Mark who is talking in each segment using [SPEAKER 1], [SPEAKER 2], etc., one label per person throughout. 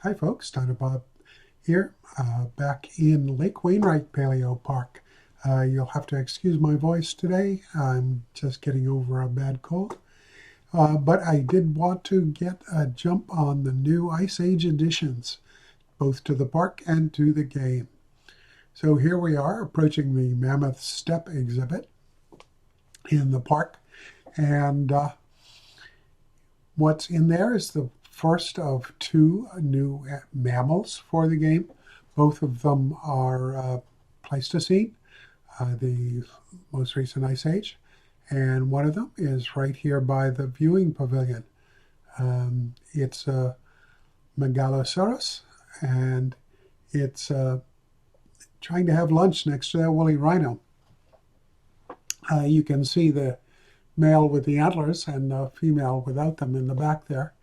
[SPEAKER 1] Hi folks, Donna Bob here, back in Lake Wainwright Paleo Park. You'll have to excuse my voice today. I'm just getting over a bad cold. But I did want to get a jump on the new Ice Age additions, both to the park and to the game. So here we are approaching the Mammoth Step exhibit in the park. And what's in there is the first of two new mammals for the game. Both of them are Pleistocene, the most recent Ice Age, and one of them is right here by the viewing pavilion. It's a Megaloceros, and it's trying to have lunch next to that woolly rhino. You can see the male with the antlers and the female without them in the back there.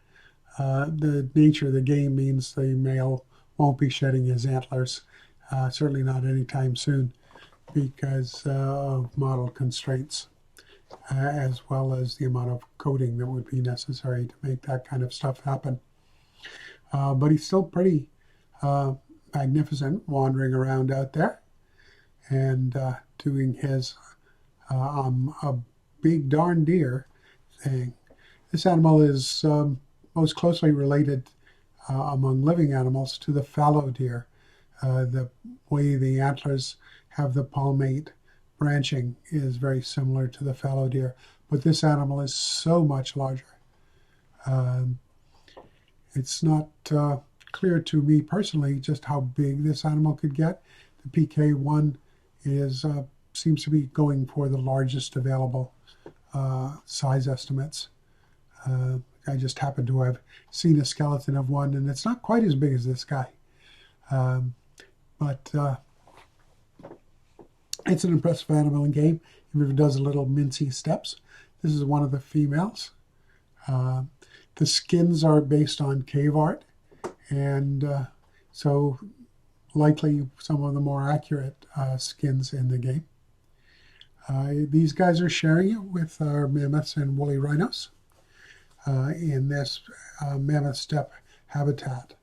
[SPEAKER 1] The nature of the game means the male won't be shedding his antlers, certainly not anytime soon, because of model constraints, as well as the amount of coating that would be necessary to make that kind of stuff happen. But he's still pretty magnificent wandering around out there and doing his a big darn deer thing. This animal is most closely related among living animals to the fallow deer. The way the antlers have the palmate branching is very similar to the fallow deer, but this animal is so much larger. It's not clear to me personally just how big this animal could get. The PK1 is seems to be going for the largest available size estimates. I just happen to have seen a skeleton of one, and it's not quite as big as this guy. But it's an impressive animal in game, even if it does a little mincy steps. This is one of the females. The skins are based on cave art, and so likely some of the more accurate skins in the game. These guys are sharing it with our mammoths and woolly rhinos in this mammoth steppe habitat.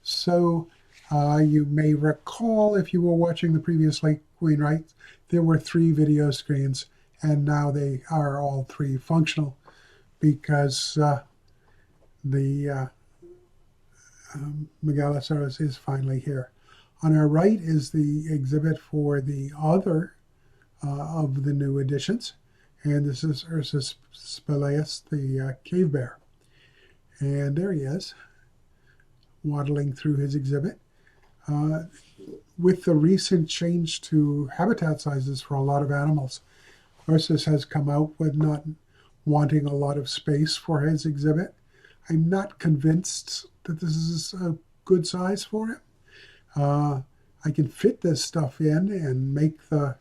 [SPEAKER 1] So you may recall, if you were watching the previous Lake Wainwright, there were 3 video screens, and now they are all 3 functional because the Megaloceros is finally here. On our right is the exhibit for the other of the new additions, and this is Ursus Spelaeus, the cave bear. And there he is, waddling through his exhibit. With the recent change to habitat sizes for a lot of animals, Ursus has come out with not wanting a lot of space for his exhibit. I'm not convinced that this is a good size for him. I can fit this stuff in and make the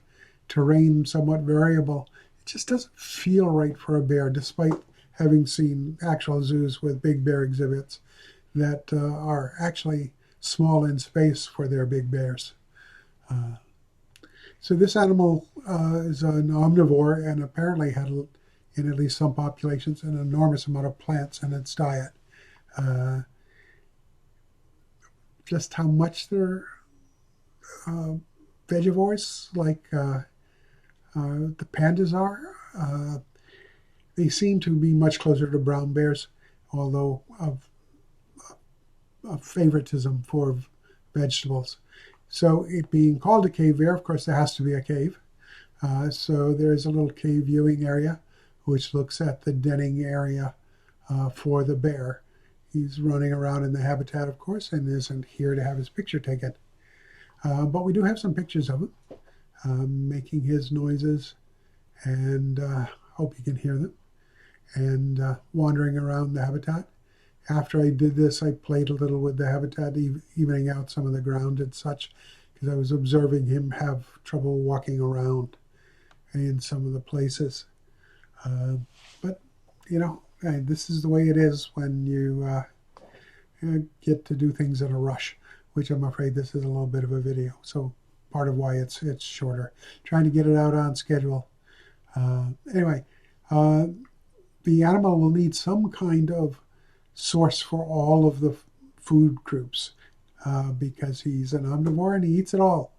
[SPEAKER 1] terrain somewhat variable. It just doesn't feel right for a bear, despite having seen actual zoos with big bear exhibits that are actually small in space for their big bears. So this animal is an omnivore and apparently had, in at least some populations, an enormous amount of plants in its diet. Just how much they're vegivores, like the pandas are. They seem to be much closer to brown bears, although of favoritism for vegetables. So it being called a cave bear, of course, there has to be a cave. So there is a little cave viewing area, which looks at the denning area for the bear. He's running around in the habitat, of course, and isn't here to have his picture taken. But we do have some pictures of him making his noises, and hope you can hear them, and wandering around the habitat. After I did this, I played a little with the habitat, evening out some of the ground and such, because I was observing him have trouble walking around in some of the places. But, you know, this is the way it is when you get to do things in a rush, which I'm afraid this is a little bit of a video. So part of why it's shorter. Trying to get it out on schedule. Anyway, the animal will need some kind of source for all of the food groups because he's an omnivore and he eats it all.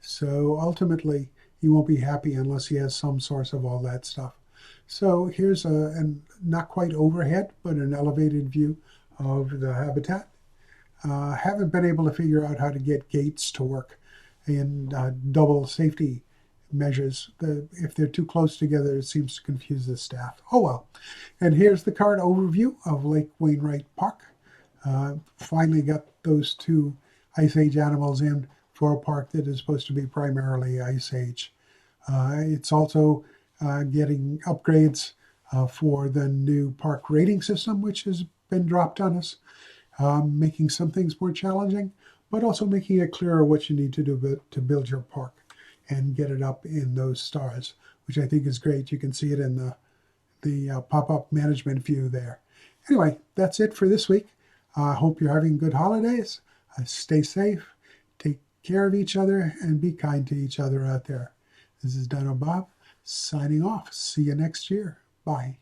[SPEAKER 1] So ultimately, he won't be happy unless he has some source of all that stuff. So here's not quite overhead, but an elevated view of the habitat. Haven't been able to figure out how to get gates to work in double safety measures. If they're too close together, it seems to confuse the staff. Oh well. And here's the card overview of Lake Wainwright Park. Finally got those two Ice Age animals in for a park that is supposed to be primarily Ice Age. It's also getting upgrades for the new park rating system, which has been dropped on us, making some things more challenging, but also making it clearer what you need to do to build your park and get it up in those stars, which I think is great. You can see it in the pop-up management view there. Anyway, that's it for this week. I hope you're having good holidays. Stay safe, take care of each other, and be kind to each other out there. This is Dino Bob signing off. See you next year. Bye.